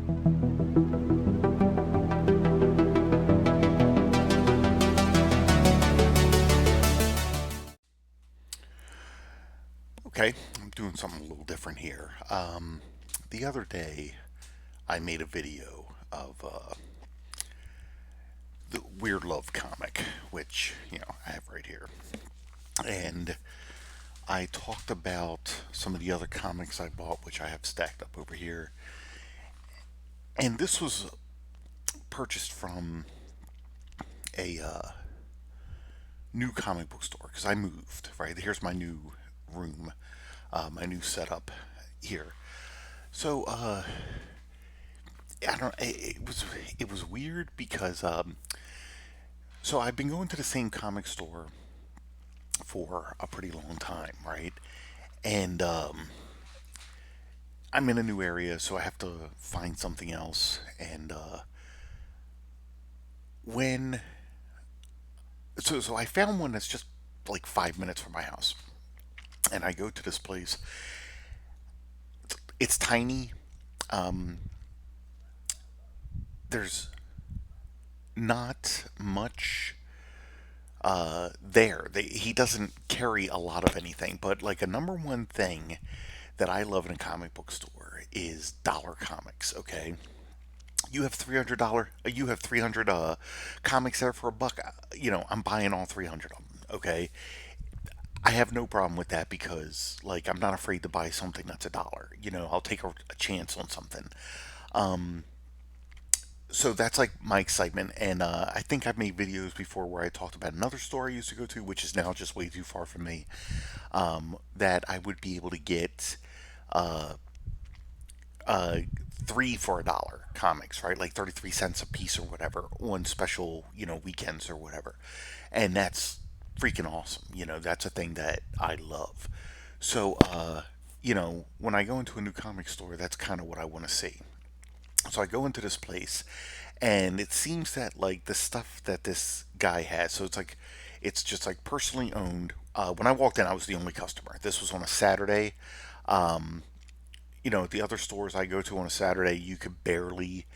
Okay, I'm doing something a little different here. The other day, I made a video of the Weird Love comic, which, I have right here. And I talked about some of the other comics I bought, which I have stacked up over here. And this was purchased from a new comic book store because I moved, right? Here's my new room, my new setup here. So, I don't. It was weird because so I've been going to the same comic store for a pretty long time, right? And I'm in a new area, so I have to find something else. And when so I found one that's just like 5 minutes from my house, and I go to this place. It's tiny. Um, there's not much there. He doesn't carry a lot of anything, but like a number one thing that I love in a comic book store is dollar comics. Okay, you have 300 comics there for a buck. I'm buying all 300 of them. Okay, I have no problem with that because like I'm not afraid to buy something that's a dollar. I'll take a chance on something. So that's like my excitement, and I think I've made videos before where I talked about another store I used to go to, which is now just way too far from me. That I would be able to get uh, uh, three for a dollar comics, right? Like 33 cents a piece or whatever on special, weekends or whatever. And that's freaking awesome. That's a thing that I love. So, when I go into a new comic store, that's kind of what I want to see. So I go into this place, and it seems that like the stuff that this guy has, so it's just like personally owned. When I walked in, I was the only customer. This was on a Saturday. Um, the other stores I go to on a Saturday, you could barely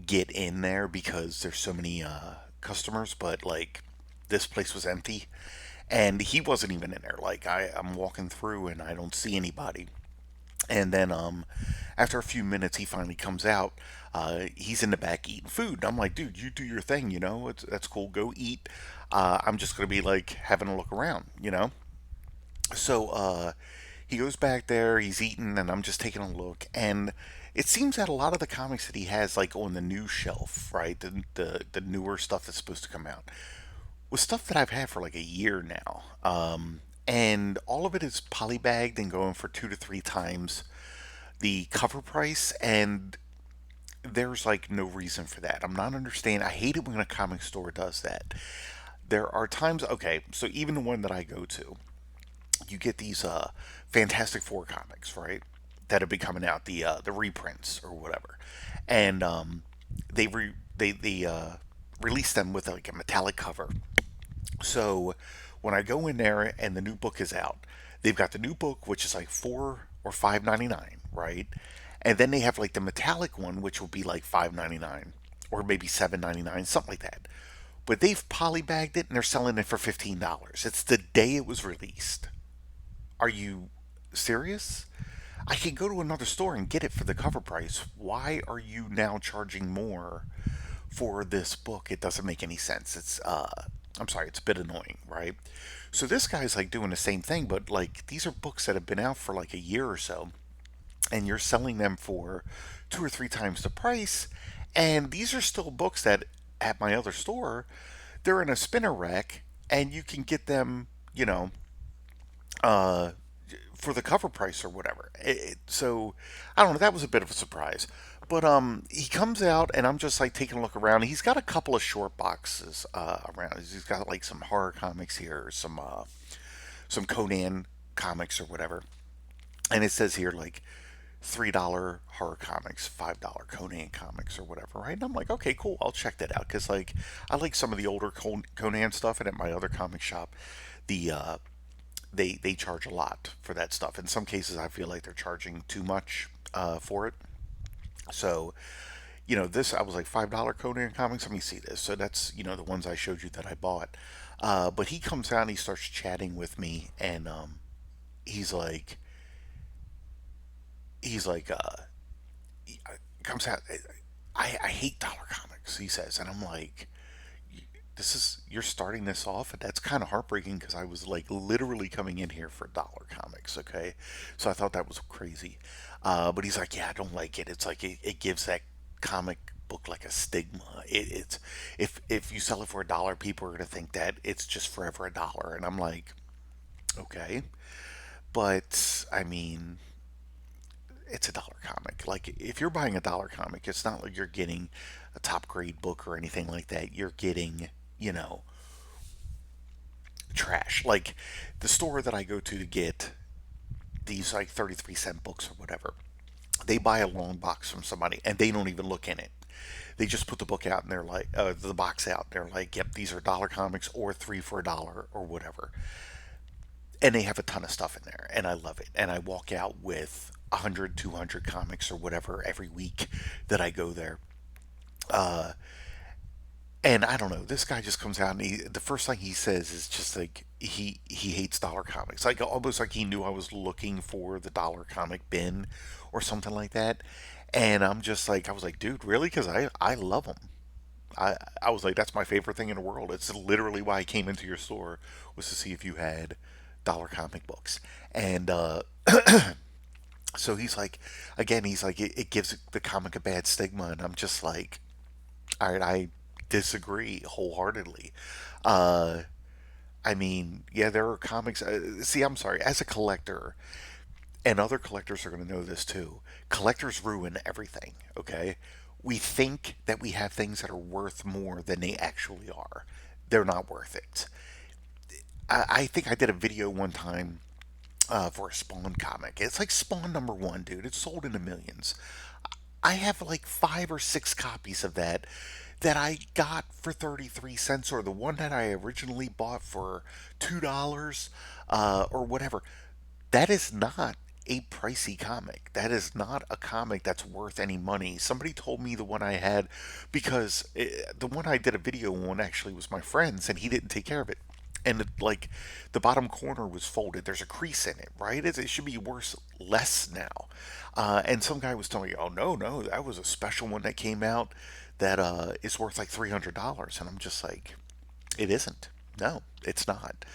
get in there because there's so many customers. But like this place was empty, and he wasn't even in there. Like I'm walking through and I don't see anybody. And then after a few minutes, he finally comes out. He's in the back eating food. And I'm like, dude, you do your thing, that's cool. Go eat. I'm just gonna be like having a look around. So he goes back there. He's eating, and I'm just taking a look. And it seems that a lot of the comics that he has, like on the new shelf, right, the newer stuff that's supposed to come out, was stuff that I've had for like a year now. And all of it is polybagged and going for 2 to 3 times the cover price, and there's like no reason for that. I'm not understanding. I hate it when a comic store does that. There are times, okay, so even the one that I go to, you get these Fantastic Four comics, right? That have been coming out, the reprints or whatever, and they release them with like a metallic cover. So when I go in there and the new book is out, they've got the new book, which is like 4 or 5.99, right? And then they have like the metallic one, which will be like 5.99 or maybe 7.99, something like that. But they've polybagged it and they're selling it for $15. It's the day it was released. Are you serious? I could go to another store and get it for the cover price. Why are you now charging more for this book? It doesn't make any sense. I'm sorry, it's a bit annoying, right? So this guy's like doing the same thing, but like these are books that have been out for like a year or so, and you're selling them for 2 or 3 times the price. And these are still books that at my other store, they're in a spinner rack, and you can get them, uh, for the cover price or whatever. So I don't know. That was a bit of a surprise. But he comes out and I'm just like taking a look around. He's got a couple of short boxes around. He's got like some horror comics here, some Conan comics or whatever. And it says here like $3 horror comics, $5 Conan comics or whatever, right? And I'm like, okay, cool. I'll check that out because like I like some of the older Conan stuff, and at my other comic shop, the they charge a lot for that stuff. In some cases, I feel like they're charging too much for it. So, this, I was like, $5 Conan comics. Let me see this. So that's, the ones I showed you that I bought. But he comes out and he starts chatting with me, and he's like, he's like, he comes out. I hate dollar comics, he says, and I'm like, this is, you're starting this off, and that's kind of heartbreaking because I was like literally coming in here for dollar comics. Okay, so I thought that was crazy. But he's like, yeah, I don't like it. It's like it gives that comic book like a stigma. It's, if you sell it for $1, people are gonna think that it's just forever $1, and I'm like, okay, but I mean, it's a dollar comic. Like, if you're buying a dollar comic, it's not like you're getting a top grade book or anything like that. You're getting, you know, trash. Like, the store that I go to get these like 33-cent books or whatever, they buy a long box from somebody and they don't even look in it. They just put the book out and they're like, the box out. They're like, yep, these are dollar comics or three for $1 or whatever. And they have a ton of stuff in there and I love it. And I walk out with 100, 200 comics or whatever every week that I go there. And I don't know, this guy just comes out and the first thing he says is just like he hates dollar comics, like almost like he knew I was looking for the dollar comic bin or something like that. And I'm just like, I was like, dude, really? Because I love them. I was like, that's my favorite thing in the world. It's literally why I came into your store, was to see if you had dollar comic books. And so he's like, again, he's like, it gives the comic a bad stigma, and I'm just like, all right, I disagree wholeheartedly. Uh, I mean, yeah, there are comics. See, I'm sorry. As a collector, and other collectors are going to know this too, collectors ruin everything, okay? We think that we have things that are worth more than they actually are. They're not worth it. I think I did a video one time for a Spawn comic. It's like Spawn number one, dude. It's sold in the millions. I have like 5 or 6 copies of that I got for 33 cents, or the one that I originally bought for $2, or whatever. That is not a pricey comic. That is not a comic that's worth any money. Somebody told me the one I had, because the one I did a video on actually was my friend's, and he didn't take care of it. And like, the bottom corner was folded. There's a crease in it, right? It should be worth less now. And some guy was telling me, "Oh, no, no, that was a special one that came out that is worth like $300." And I'm just like, it isn't. No, it's not.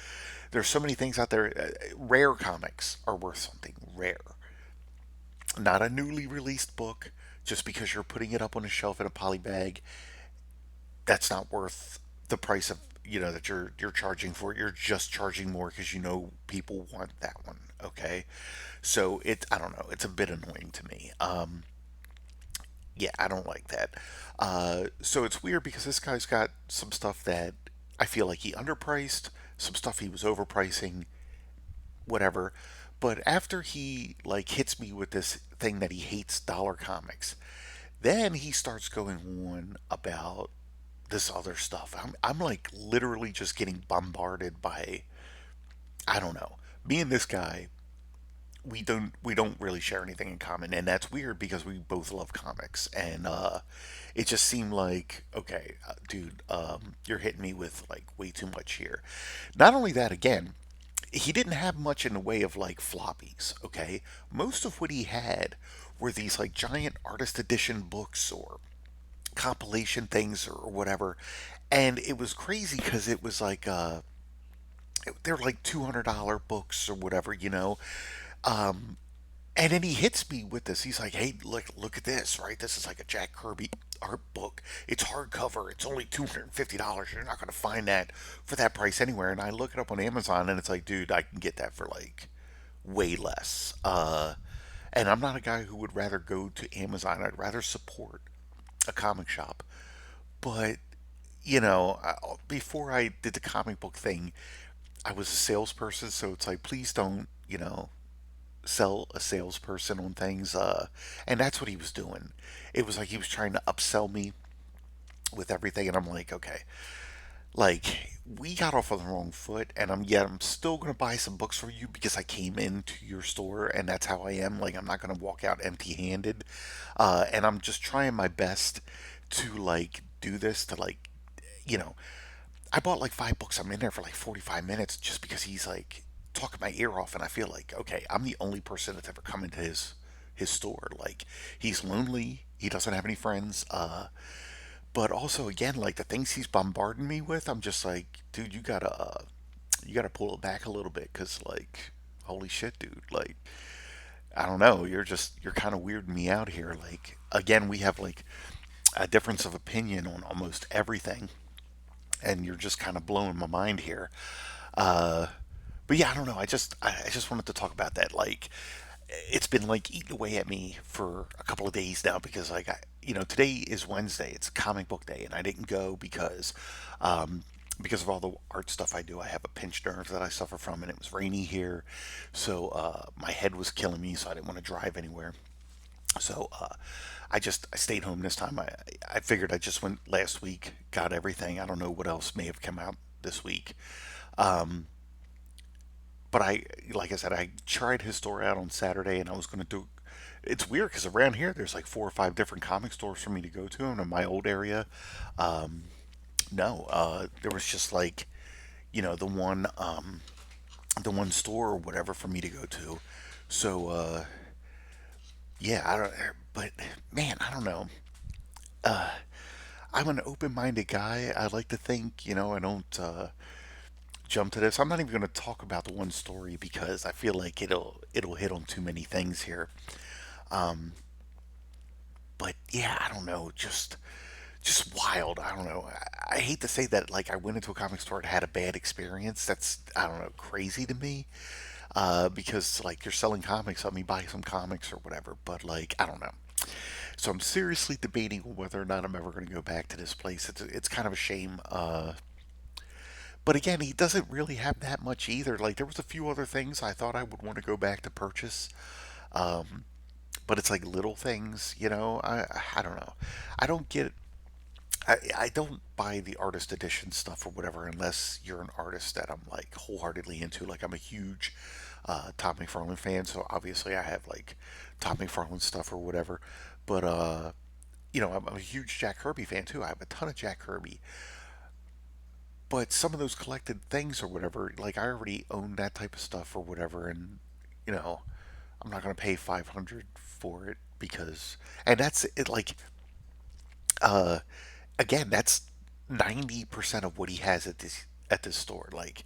There's so many things out there. Rare comics are worth something. Rare, not a newly released book. Just because you're putting it up on a shelf in a poly bag, that's not worth the price of, that you're charging for it. You're just charging more because people want that one. Okay, so I don't know. It's a bit annoying to me. Yeah, I don't like that. So it's weird because this guy's got some stuff that I feel like he underpriced, some stuff he was overpricing, whatever. But after he like hits me with this thing that he hates dollar comics, then he starts going on about this other stuff. I'm like literally just getting bombarded by, I don't know. Me and this guy, we don't really share anything in common, and that's weird because we both love comics. And it just seemed like, okay, dude, you're hitting me with like way too much here. Not only that, again, he didn't have much in the way of like floppies. Okay, most of what he had were these like giant artist edition books or compilation things or whatever. And it was crazy because it was like they're like $200 books or whatever. And then he hits me with this. He's like, "Hey, look at this, right? This is like a Jack Kirby art book. It's hardcover. It's only $250. You're not going to find that for that price anywhere." And I look it up on Amazon, and it's like, dude, I can get that for like way less. And I'm not a guy who would rather go to Amazon. I'd rather support a comic shop. But before I did the comic book thing, I was a salesperson, so it's like, please don't, sell a salesperson on things. And that's what he was doing. It was like he was trying to upsell me with everything, and I'm like, okay, like we got off on the wrong foot, and I'm still gonna buy some books for you because I came into your store and that's how I am. Like I'm not gonna walk out empty-handed, and I'm just trying my best to like do this to like, you know, I bought like 5 books. I'm in there for like 45 minutes just because he's like talking my ear off, and I feel like okay, I'm the only person that's ever come into his store. Like he's lonely. He doesn't have any friends. But also again, like the things he's bombarding me with, I'm just like, dude, you gotta pull it back a little bit, cause like, holy shit, dude, like, I don't know, you're kind of weirding me out here. Like, again, we have like a difference of opinion on almost everything, and you're just kind of blowing my mind here. Uh, but yeah, I don't know. I just wanted to talk about that. Like, it's been like eating away at me for a couple of days now because like today is Wednesday. It's comic book day, and I didn't go um, because of all the art stuff I do. I have a pinched nerve that I suffer from, and it was rainy here, so my head was killing me. So I didn't want to drive anywhere. So I stayed home this time. I figured I just went last week, got everything. I don't know what else may have come out this week. Um, but like I said, I tried his store out on Saturday, and I was going to do. It's weird because around here there's like 4 or 5 different comic stores for me to go to, and in my old area, um, no, there was just like the one store or whatever for me to go to. So yeah, I don't. But man, I don't know. I'm an open-minded guy. I like to think, I don't jump to this. I'm not even going to talk about the one story because I feel like it'll hit on too many things here. Um, but yeah, I don't know, just wild. I don't know. I hate to say that. Like I went into a comic store and had a bad experience. That's I don't know, crazy to me. Because like you're selling comics, let me buy some comics or whatever. But like I don't know. So I'm seriously debating whether or not I'm ever going to go back to this place. It's kind of a shame. But again, he doesn't really have that much either. Like there was a few other things I thought I would want to go back to purchase. Um, but it's like little things, I don't know. I don't get I don't buy the artist edition stuff or whatever unless you're an artist that I'm like wholeheartedly into. Like I'm a huge Todd McFarlane fan, so obviously I have like Todd McFarlane stuff or whatever. But I'm a huge Jack Kirby fan too. I have a ton of Jack Kirby. But some of those collected things or whatever, like I already own that type of stuff or whatever, and you know, I'm not gonna pay 500 for it because, and that's it. Like, uh, again, that's 90% of what he has at this store. Like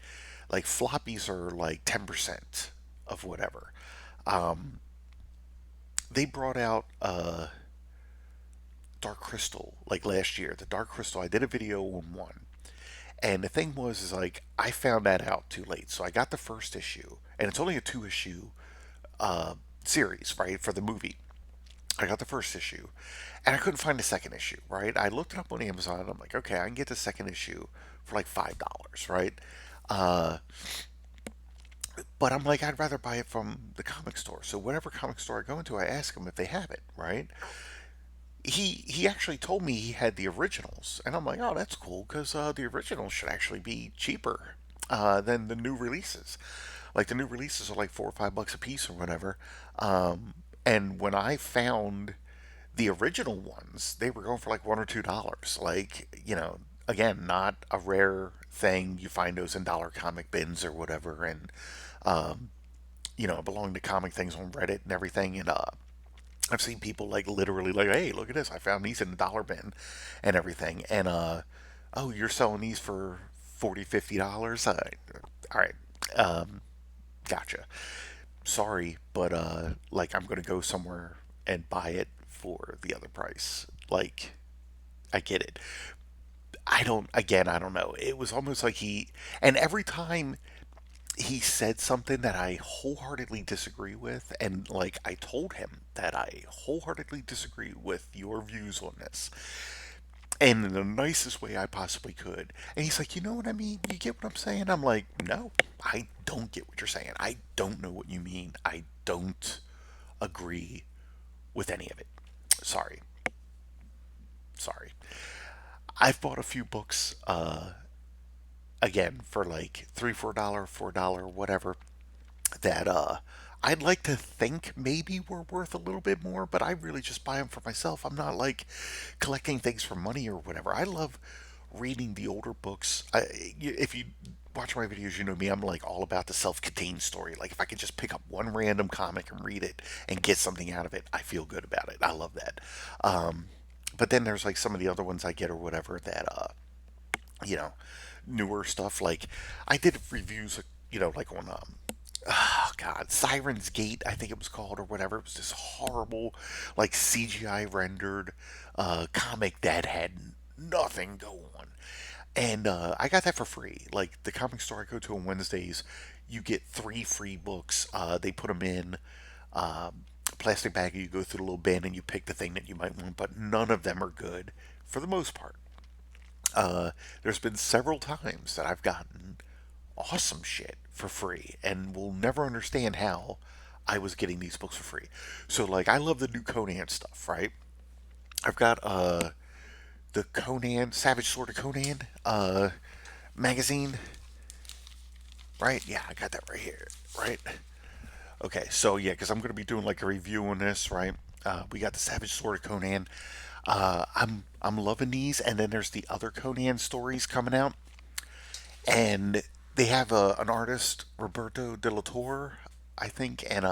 floppies are like 10% of whatever. Um, they brought out Dark Crystal like last year. The Dark Crystal. I did a video on one. And the thing was, is like I found that out too late. So I got the first issue, and it's only a 2 issue series, right, for the movie. I got the first issue, and I couldn't find the second issue, right? I looked it up on Amazon. And I'm like, okay, I can get the second issue for like $5, right? Uh, but I'm like, I'd rather buy it from the comic store. So whatever comic store I go into, I ask them if they have it, right? He actually told me he had the originals, and I'm like, oh, that's cool because the originals should actually be cheaper than the new releases. Like the new releases are like $4 or $5 a piece or whatever. And when I found the original ones, they were going for like $1 or $2. Like again, not a rare thing. You find those in dollar comic bins or whatever, and um, belong to comic things on Reddit and everything, and I've seen people like literally like, hey, look at this. I found these in the dollar bin and everything. And oh, you're selling these for 40, $50? All right. Um, gotcha. Sorry, but like I'm gonna go somewhere and buy it for the other price. Like I get it. I don't know. It was almost like and every time he said something that I wholeheartedly disagree with, and like I told him that I wholeheartedly disagree with your views on this, and in the nicest way I possibly could. And he's like, you know what I mean? You get what I'm saying? I'm like, no, I don't get what you're saying. I don't know what you mean. I don't agree with any of it. Sorry. Sorry. I've bought a few books again for like $3, $4, whatever, that I'd like to think maybe were worth a little bit more, but I really just buy them for myself. I'm not like collecting things for money or whatever. I love reading the older books. If you watch my videos, you know me. I'm like all about the self-contained story. Like if I could just pick up one random comic and read it and get something out of it, I feel good about it. I love that. But then there's like some of the other ones I get or whatever that you know, newer stuff. Like I did reviews, like on oh god, Siren's Gate, I think it was called or whatever. It was this horrible, like CGI rendered comic that had nothing go on. And I got that for free. Like the comic store I go to on Wednesdays, you get 3 free books. They put them in a plastic bag. You go through the little bin and you pick the thing that you might want, but none of them are good for the most part. There's been several times that I've gotten awesome shit for free and will never understand how I was getting these books for free. So like I love the new Conan stuff, right? I've got the Conan Savage Sword of Conan magazine, right? Yeah, I got that right here, right? Okay, so yeah, because I'm going to be doing like a review on this, right? We got the Savage Sword of Conan. I'm loving these, and then there's the other Conan stories coming out, and they have an artist, Roberto de la Torre, I think, and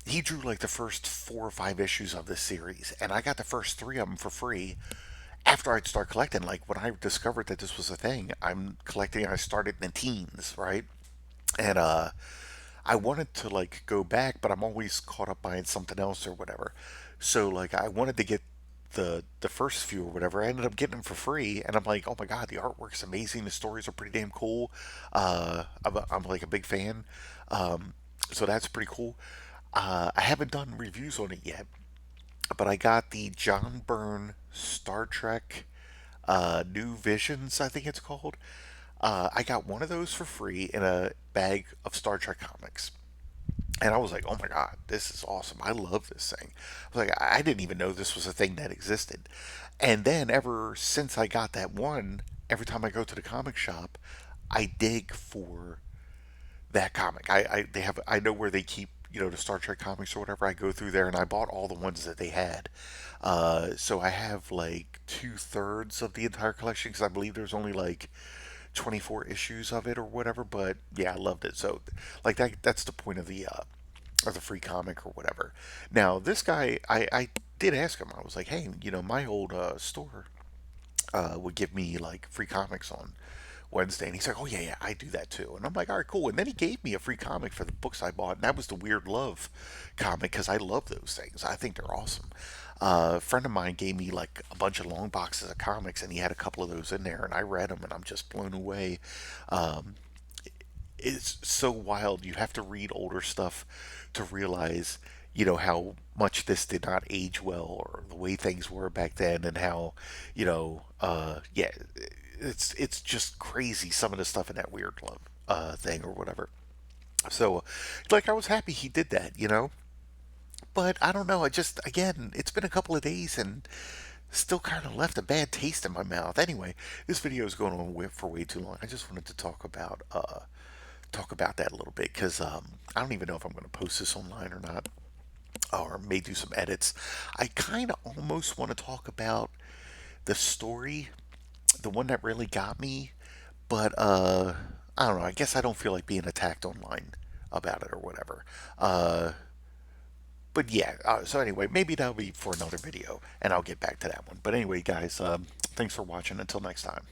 he drew like the first 4 or 5 issues of this series, and I got the first 3 of them for free after I'd start collecting. Like when I discovered that this was a thing, I'm collecting. I started in the teens, right? And I wanted to like go back, but I'm always caught up buying something else or whatever. So like I wanted to get the first few or whatever. I ended up getting them for free, and I'm like, oh my god, the artwork's amazing. The stories are pretty damn cool. I'm like a big fan, so that's pretty cool. I haven't done reviews on it yet, but I got the John Byrne Star Trek New Visions, I think it's called. I got one of those for free in a bag of Star Trek comics. And I was like, oh my God, this is awesome. I love this thing. I was like, I didn't even know this was a thing that existed. And then ever since I got that one, every time I go to the comic shop, I dig for that comic. They have, I know where they keep, the Star Trek comics or whatever. I go through there and I bought all the ones that they had. So I have like 2/3 of the entire collection because I believe there's only like 24 issues of it or whatever. But yeah, I loved it. So like that's the point of the free comic or whatever. Now this guy, I did ask him. I was like, hey, my old store would give me like free comics on Wednesday, and he's like, "Oh yeah, yeah, I do that too." And I'm like, "All right, cool." And then he gave me a free comic for the books I bought, and that was the Weird Love comic because I love those things. I think they're awesome. A friend of mine gave me like a bunch of long boxes of comics, and he had a couple of those in there, and I read them, and I'm just blown away. Um, it's so wild. You have to read older stuff to realize, how much this did not age well or the way things were back then and how, yeah, it's just crazy some of the stuff in that weird love thing or whatever. So, like, I was happy he did that. But I don't know. I just, again, it's been a couple of days and still kind of left a bad taste in my mouth. Anyway, this video is going on for way too long. I just wanted to talk about that a little bit because I don't even know if I'm going to post this online or not, or may do some edits. I kind of almost want to talk about the story, the one that really got me, but I don't know. I guess I don't feel like being attacked online about it or whatever. But yeah, so anyway, maybe that'll be for another video, and I'll get back to that one. But anyway, guys, thanks for watching. Until next time.